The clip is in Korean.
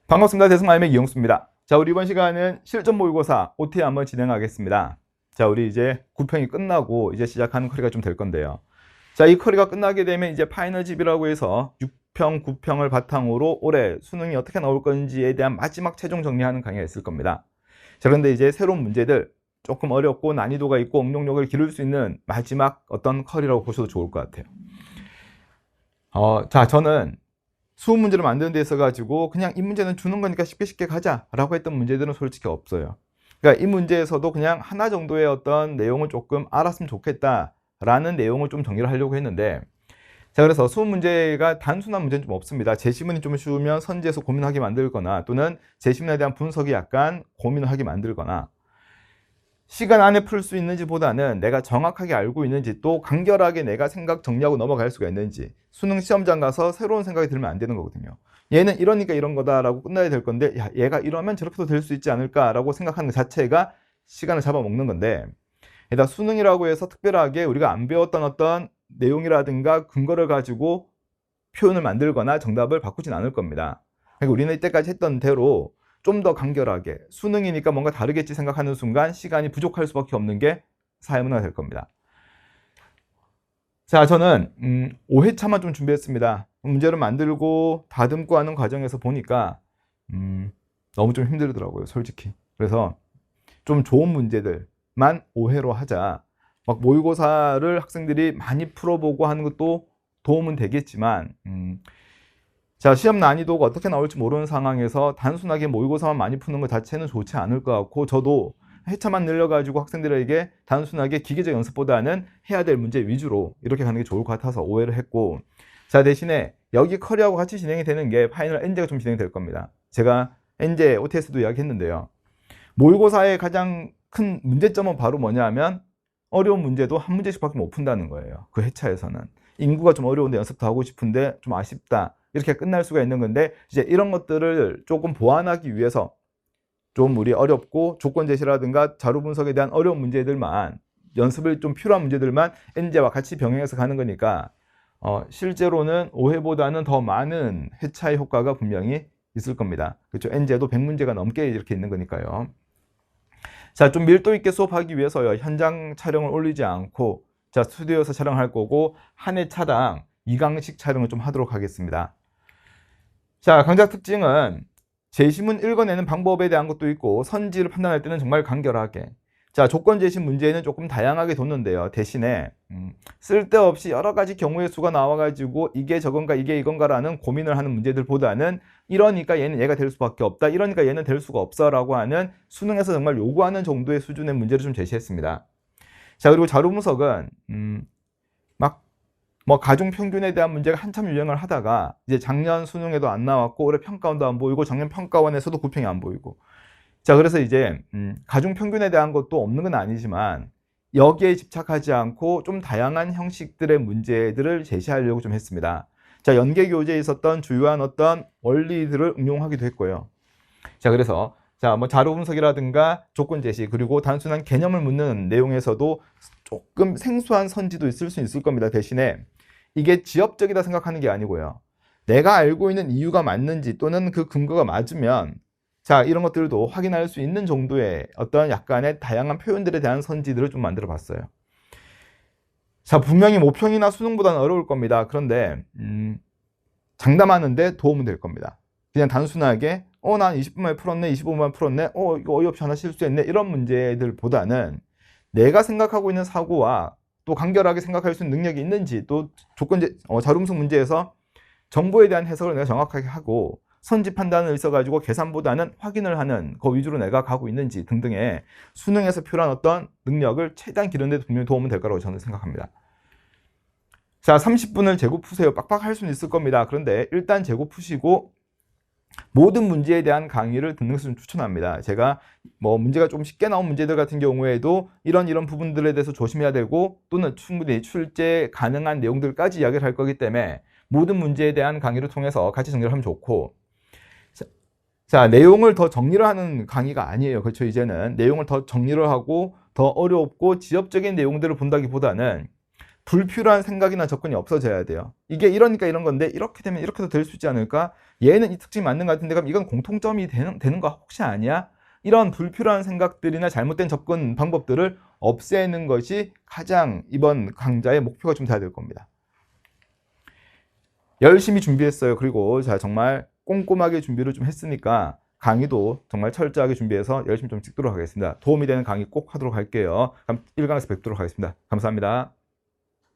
반갑습니다. 대승마임의 이용수입니다. 자, 우리 이번 시간은 실전 모의고사 OT 한번 진행하겠습니다. 자, 우리 이제 9평이 끝나고 이제 시작하는 커리가 좀 될 건데요. 자, 이 커리가 끝나게 되면 이제 파이널 집이라고 해서 6평, 9평을 바탕으로 올해 수능이 어떻게 나올 건지에 대한 마지막 최종 정리하는 강의가 있을 겁니다. 자, 그런데 이제 새로운 문제들, 조금 어렵고 난이도가 있고 응용력을 기를 수 있는 마지막 어떤 커리라고 보셔도 좋을 것 같아요. 자, 저는 수업 문제를 만드는 데 있어가지고 그냥 이 문제는 주는 거니까 쉽게 가자라고 했던 문제들은 솔직히 없어요. 그러니까 이 문제에서도 그냥 하나 정도의 어떤 내용을 조금 알았으면 좋겠다라는 내용을 좀 정리를 하려고 했는데, 자, 그래서 수업 문제가 단순한 문제는 좀 없습니다. 제시문이 좀 쉬우면 선지에서 고민하게 만들거나, 또는 제시문에 대한 분석이 약간 고민을 하게 만들거나, 시간 안에 풀 수 있는지 보다는 내가 정확하게 알고 있는지, 또 간결하게 내가 생각 정리하고 넘어갈 수가 있는지, 수능 시험장 가서 새로운 생각이 들면 안 되는 거거든요. 얘는 이러니까 이런 거다라고 끝나야 될 건데, 야, 얘가 이러면 저렇게도 될 수 있지 않을까라고 생각하는 것 자체가 시간을 잡아먹는 건데, 일단 수능이라고 해서 특별하게 우리가 안 배웠던 어떤 내용이라든가 근거를 가지고 표현을 만들거나 정답을 바꾸진 않을 겁니다. 그러니까 우리는 이때까지 했던 대로 좀 더 간결하게, 수능이니까 뭔가 다르겠지 생각하는 순간 시간이 부족할 수밖에 없는 게 사회문화가 될 겁니다. 자, 저는 5회차만 좀 준비했습니다. 문제를 만들고 다듬고 하는 과정에서 보니까 너무 좀 힘들더라고요, 솔직히. 그래서 좀 좋은 문제들만 5회로 하자. 막 모의고사를 학생들이 많이 풀어보고 하는 것도 도움은 되겠지만, 자, 시험 난이도가 어떻게 나올지 모르는 상황에서 단순하게 모의고사만 많이 푸는 것 자체는 좋지 않을 것 같고, 저도 회차만 늘려가지고 학생들에게 단순하게 기계적 연습보다는 해야 될 문제 위주로 이렇게 가는 게 좋을 것 같아서 5회를 했고, 자, 대신에 여기 커리하고 같이 진행이 되는 게 파이널 N제가 좀 진행될 겁니다. 제가 N제 OTS도 이야기했는데요. 모의고사의 가장 큰 문제점은 바로 뭐냐 하면 어려운 문제도 한 문제씩밖에 못 푼다는 거예요. 그 회차에서는. 인구가 좀 어려운데 연습도 하고 싶은데 좀 아쉽다, 이렇게 끝날 수가 있는 건데, 이제 이런 것들을 조금 보완하기 위해서 좀 우리 어렵고 조건 제시라든가 자료 분석에 대한 어려운 문제들만, 연습을 좀 필요한 문제들만 N제와 같이 병행해서 가는 거니까 실제로는 5회보다는 더 많은 회차의 효과가 분명히 있을 겁니다. 그렇죠? N제도 100문제가 넘게 이렇게 있는 거니까요. 자, 좀 밀도 있게 수업하기 위해서요, 현장 촬영을 올리지 않고, 자, 스튜디오에서 촬영할 거고 한 회차당 2강씩 촬영을 좀 하도록 하겠습니다. 자, 강좌 특징은 제시문 읽어내는 방법에 대한 것도 있고, 선지를 판단할 때는 정말 간결하게, 자, 조건 제시 문제는 조금 다양하게 뒀는데요. 대신에 쓸데없이 여러 가지 경우의 수가 나와가지고 이게 저건가 이게 이건가라는 고민을 하는 문제들보다는 이러니까 얘는 얘가 될 수밖에 없다, 이러니까 얘는 될 수가 없어 라고 하는 수능에서 정말 요구하는 정도의 수준의 문제를 좀 제시했습니다. 자, 그리고 자료 분석은 가중 평균에 대한 문제가 한참 유행을 하다가 이제 작년 수능에도 안 나왔고, 올해 평가원도 안 보이고, 작년 평가원에서도 9평이 안 보이고, 자, 그래서 이제 가중 평균에 대한 것도 없는 건 아니지만 여기에 집착하지 않고 좀 다양한 형식들의 문제들을 제시하려고 좀 했습니다. 자, 연계 교재에 있었던 주요한 어떤 원리들을 응용하기도 했고요. 자, 그래서 자, 뭐 자료 분석이라든가 조건 제시, 그리고 단순한 개념을 묻는 내용에서도 조금 생소한 선지도 있을 수 있을 겁니다. 대신에 이게 지엽적이다 생각하는 게 아니고요, 내가 알고 있는 이유가 맞는지 또는 그 근거가 맞으면, 자, 이런 것들도 확인할 수 있는 정도의 어떤 약간의 다양한 표현들에 대한 선지들을 좀 만들어 봤어요. 자, 분명히 모평이나 수능보다는 어려울 겁니다. 그런데 장담하는데 도움은 될 겁니다. 그냥 단순하게 난 20분만에 풀었네, 25분만에 풀었네, 이거 어이없이 하나 실수했네, 이런 문제들보다는 내가 생각하고 있는 사고와 또 간결하게 생각할 수 있는 능력이 있는지, 또 자료 분석 문제에서 정보에 대한 해석을 내가 정확하게 하고 선지 판단을 있어가지고 계산보다는 확인을 하는 그 위주로 내가 가고 있는지 등등의 수능에서 필요한 어떤 능력을 최대한 기르는 데 분명히 도움은 될 거라고 저는 생각합니다. 자, 30분을 재고 푸세요. 빡빡할 수는 있을 겁니다. 그런데 일단 재고 푸시고 모든 문제에 대한 강의를 듣는 것을 좀 추천합니다. 제가 뭐 문제가 좀 쉽게 나온 문제들 같은 경우에도 이런 부분들에 대해서 조심해야 되고, 또는 충분히 출제 가능한 내용들까지 이야기를 할 거기 때문에 모든 문제에 대한 강의를 통해서 같이 정리를 하면 좋고, 자, 내용을 더 정리를 하는 강의가 아니에요. 그렇죠? 이제는 내용을 더 정리를 하고 더 어렵고 지엽적인 내용들을 본다기보다는 불필요한 생각이나 접근이 없어져야 돼요. 이게 이러니까 이런 건데 이렇게 되면 이렇게도 될 수 있지 않을까? 얘는 이 특징이 맞는 것 같은데 그럼 이건 공통점이 되는 거 혹시 아니야? 이런 불필요한 생각들이나 잘못된 접근 방법들을 없애는 것이 가장 이번 강좌의 목표가 좀 돼야 될 겁니다. 열심히 준비했어요. 그리고 자 정말 꼼꼼하게 준비를 좀 했으니까 강의도 정말 철저하게 준비해서 열심히 좀 찍도록 하겠습니다. 도움이 되는 강의 꼭 하도록 할게요. 1강에서 뵙도록 하겠습니다. 감사합니다.